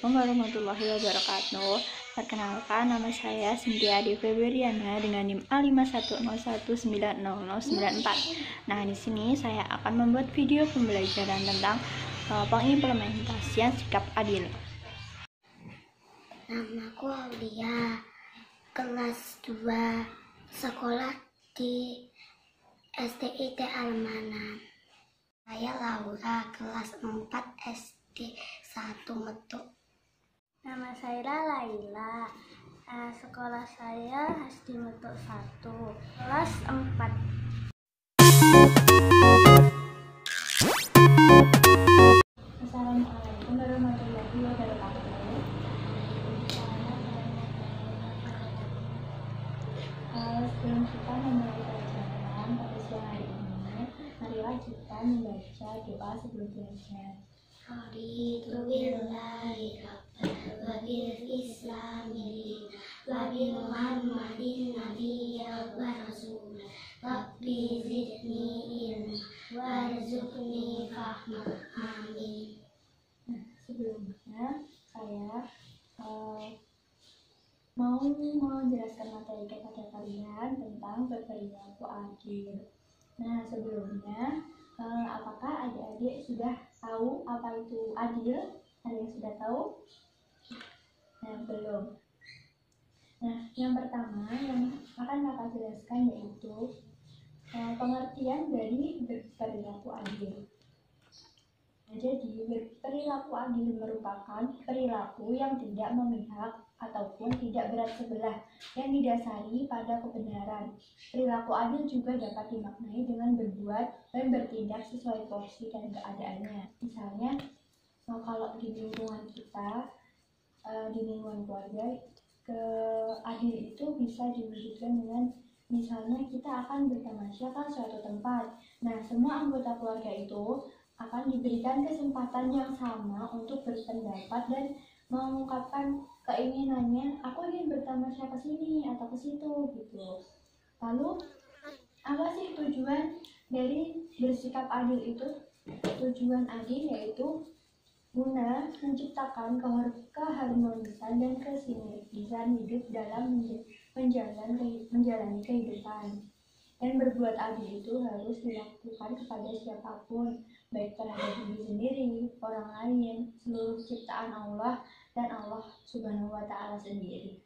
Assalamualaikum warahmatullahi wabarakatuh. Perkenalkan, nama saya Cynthia Adi Febriana dengan NIM A5101900094. Nah, di sini saya akan membuat video pembelajaran tentang pengimplementasian sikap adil. Namaku Aulia, kelas 2, sekolah di STIT Almanan. Saya Laura, kelas 4 SD 1 Metuk. Nama saya Laila, sekolah saya SD Metuk 1, kelas 4. Assalamualaikum warahmatullahi wabarakatuh. Sebelum kita memulai pelajaran pada siang hari ini, marilah kita membaca doa sebelum belajar. Raditu billahi rabban wa bil islami wa bi Muhammadin nabiyyan wa rasulan. Rabbi zidni ilma warzuqni fahma. Amin. Nah, sebelumnya saya mau menjelaskan materi kepada kalian tentang berperilaku adil. Nah, sebelumnya apakah adik-adik sudah tahu apa itu adil? Ada yang sudah tahu? Nah, belum. Nah, yang pertama yang akan kakak jelaskan yaitu pengertian dari berperilaku adil. Nah, jadi perilaku adil merupakan perilaku yang tidak memihak ataupun tidak berat sebelah yang didasari pada kebenaran. Perilaku adil juga dapat dimaknai dengan berbuat dan bertindak sesuai porsi dan keadaannya. Misalnya, kalau di lingkungan kita, di lingkungan keluarga, adil itu bisa diwujudkan dengan misalnya kita akan bertamasya ke suatu tempat. Nah, semua anggota keluarga itu akan diberikan kesempatan yang sama untuk berpendapat dan mengungkapkan keinginannya, aku ingin bertamasya ke sini atau ke situ gitu. Lalu apa sih tujuan dari bersikap adil itu? Tujuan adil yaitu guna menciptakan keharmonisan dan kesinergisan hidup dalam menjalani kehidupan. Dan berbuat adil itu harus dilakukan kepada siapapun, baik terhadap diri sendiri, orang lain, seluruh ciptaan Allah, dan Allah Subhanahu wa Ta'ala sendiri.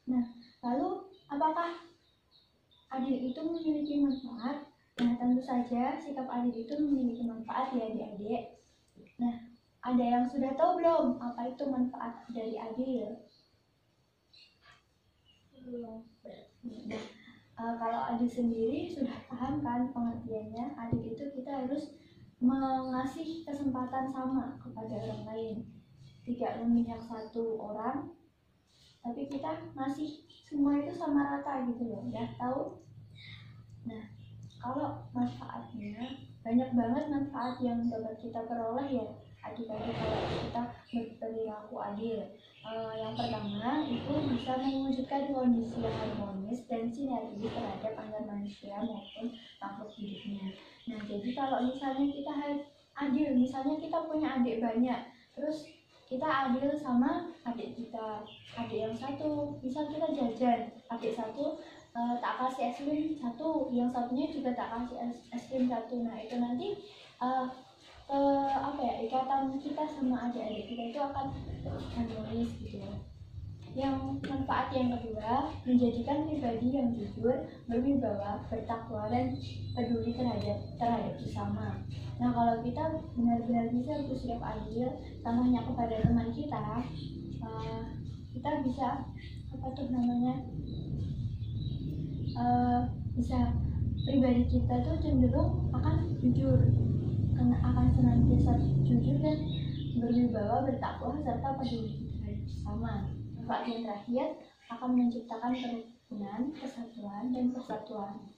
Nah, lalu apakah adil itu memiliki manfaat? Nah, tentu saja sikap adil itu memiliki manfaat ya adik-adik. Nah, ada yang sudah tahu belum apa itu manfaat dari adil? Belum. Nah, kalau adil sendiri sudah paham kan pengertiannya? Adil itu kita harus mengasih kesempatan sama kepada orang lain, tidak memihak satu orang, tapi kita ngasih semua itu sama rata gitu loh, ya tahu? Nah, kalau manfaatnya banyak banget manfaat yang dapat kita peroleh ya adik-adik kalau kita berperilaku adil. Yang pertama itu bisa mewujudkan kondisi yang harmonis dan sinergi terhadap antar manusia maupun makhluk hidupnya. Nah, jadi kalau misalnya kita adil, misalnya kita punya adik banyak, terus kita adil sama adik kita, adik yang satu, misal kita jajan, adik satu tak kasih es krim satu, yang satunya juga tak kasih es krim satu. Nah, itu nanti ikatan kita sama adik-adik kita itu akan harmonis gitu. Yang manfaat yang kedua, menjadikan pribadi yang jujur, berwibawa, bertakwa, dan peduli terhadap sesama. Nah, kalau kita benar-benar bisa bersikap adil, contohnya kepada teman kita, kita bisa bisa pribadi kita tuh cenderung akan jujur, akan senantiasa jujur dan berwibawa, bertakwa, serta peduli terhadap sesama. Manfaat yang terakhir akan menciptakan kerukunan, kesatuan, dan persatuan.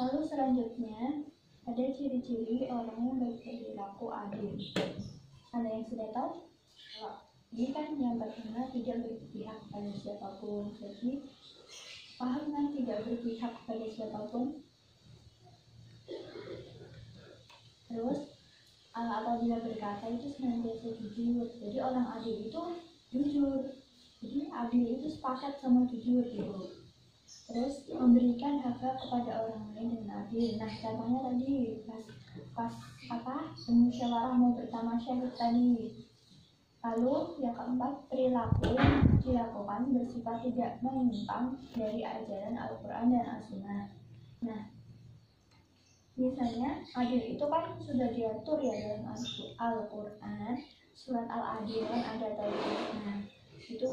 Lalu selanjutnya ada ciri-ciri orang yang berperilaku adil. Ada yang sudah tahu? Ini kan yang pertama, tidak berpihak pada siapapun. Jadi paham kan tidak berpihak pada siapapun? Terus apabila berkata itu senantiasa jujur. Jadi orang adil itu jujur. Jadi adil itu sepakat sama jujur gitu. Terus memberikan hak kepada orang lain dengan adil. Nah, contohnya tadi pas musyawarah mau bertamasyaud tadi. Lalu yang keempat, perilaku yang dilakukan bersifat tidak menyimpang dari ajaran Al-Quran dan As-Sunnah. Nah, misalnya adil itu kan sudah diatur ya dalam Al-Quran, surat Al-Adil kan ada tadi. Nah, itu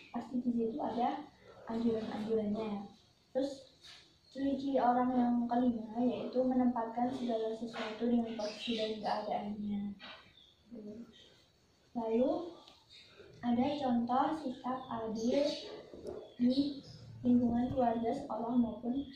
pasti di situ ada anjuran-anjurannya. Terus ciri-ciri orang yang kelima yaitu menempatkan segala sesuatu dengan posisi dan keadaannya. Lalu ada contoh sikap adil di lingkungan keluarga sekolah maupun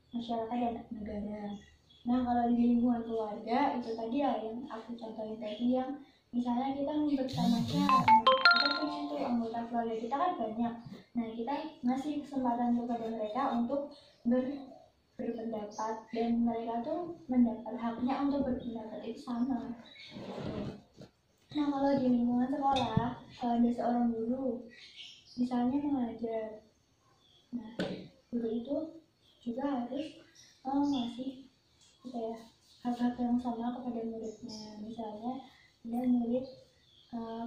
masyarakat dan negara. Nah, kalau di lingkungan keluarga itu tadi ya yang aku contohin tadi, yang misalnya kita bertamasya, kita punya tuh anggota keluarga kita kan banyak. Nah, kita ngasih kesempatan kepada mereka untuk berpendapat, dan mereka tuh mendapat haknya untuk berpendapat itu sama. Nah, kalau di lingkungan sekolah, kalau ada seorang guru misalnya mengajar, nah guru itu juga harus ngasih hak-hak yang sama kepada muridnya. Misalnya ada murid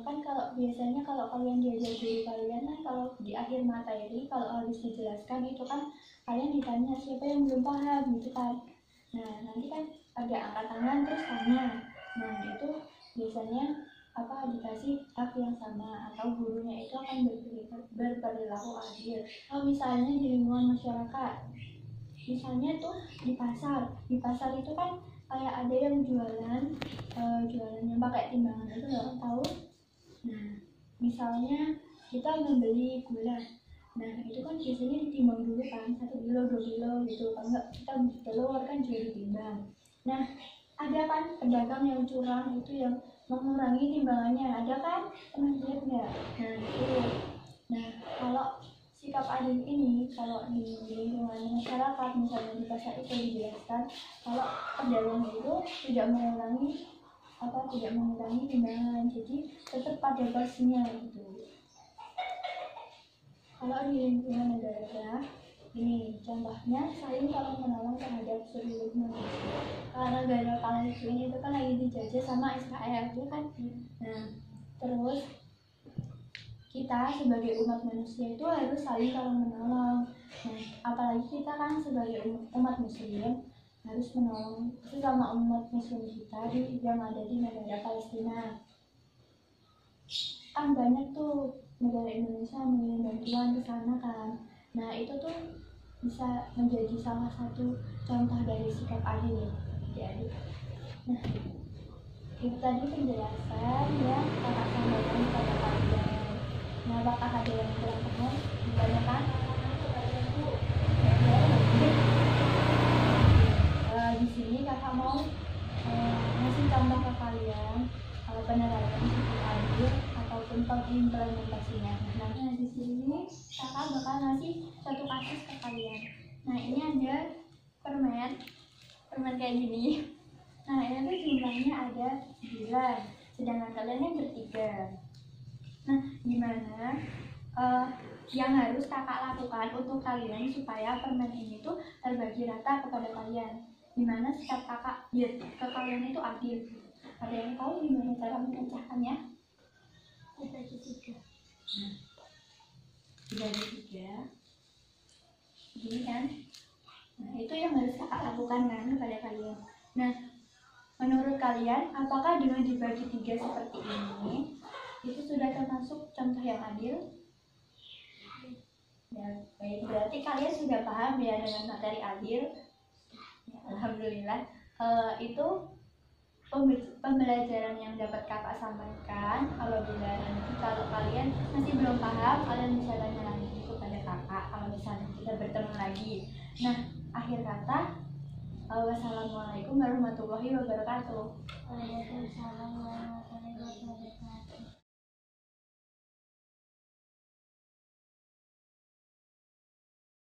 kan kalau biasanya kalau kalian diajar guru kalian kan, kalau di akhir materi kalau habis dijelaskan itu kan kalian ditanya siapa yang belum paham gitu kan. Nah, nanti kan ada angkat tangan terus tanya. Nah, itu biasanya dikasih hak yang sama, atau gurunya itu akan berperilaku adil. Kalau misalnya di lingkungan masyarakat, misalnya tuh di pasar itu kan kayak ada yang jualannya pakai timbangan itu, nggak tahu. Nah, misalnya kita membeli gula, nah itu kan biasanya ditimbang dulu kan, 1 kilo 2 kilo gitu. Kalau nggak kita beli telur kan juga ditimbang. Nah, ada kan pedagang yang curang itu, yang mengurangi timbangannya, ada kan? Pernah lihat nggak? Nah itu. Nah, kalau sikap adil ini, kalau di lingkungan masyarakat misalnya di pasar itu dijelaskan kalau pedagang itu tidak mengurangi timbangan, jadi tetap pada porsinya gitu. Kalau di lingkungan negara ini contohnya saling tolong menolong terhadap seluruh manusia. Karena negara Palestina itu kan lagi dijajah sama Israel, ya kan? Nah, terus kita sebagai umat manusia itu harus saling tolong menolong. Nah, apalagi kita kan sebagai umat muslim harus menolong sesama umat muslim kita yang ada di negara Palestina. Kan banyak tuh negara Indonesia mengirim bantuan ke sana kan. Nah, itu tuh bisa menjadi salah satu contoh dari sikap adil. Jadi, nah itu tadi penjelasan yang kakak sampaikan kepada kalian. Nah, apakah ada yang kurang paham? Ditanyakan? Di sini kakak mau ngasih contoh ke kalian penerapan sikap adil ataupun pengimplementasinya. Nah, di sini kakak bakal ngasih satu kasus ke kalian. Nah, ini ada permen kayak gini. Nah, ini tuh jumlahnya ada 9, sedangkan kalian yang bertiga. Nah, gimana yang harus kakak lakukan untuk kalian supaya permen ini tuh terbagi rata kepada kalian? Gimana sikap kakak biar ke kalian itu adil? Ada yang tahu gimana cara memecahkannya? Dibagi 3. Nah, dibagi 3 gini kan. Nah, itu yang harus kakak lakukan kan kepada kalian. Nah, menurut kalian apakah dengan dibagi 3 seperti ini itu sudah termasuk contoh yang adil? Ya, baik, berarti kalian sudah paham ya dengan materi adil. Ya, alhamdulillah. Itu pembelajaran yang dapat kakak sampaikan. Apabila nanti kalau kalian masih belum paham, kalian bisa tanya lagi kepada kakak kalau misalnya kita bertemu lagi. Nah, akhir kata, wassalamualaikum warahmatullahi wabarakatuh. Waalaikumsalam warahmatullahi wabarakatuh.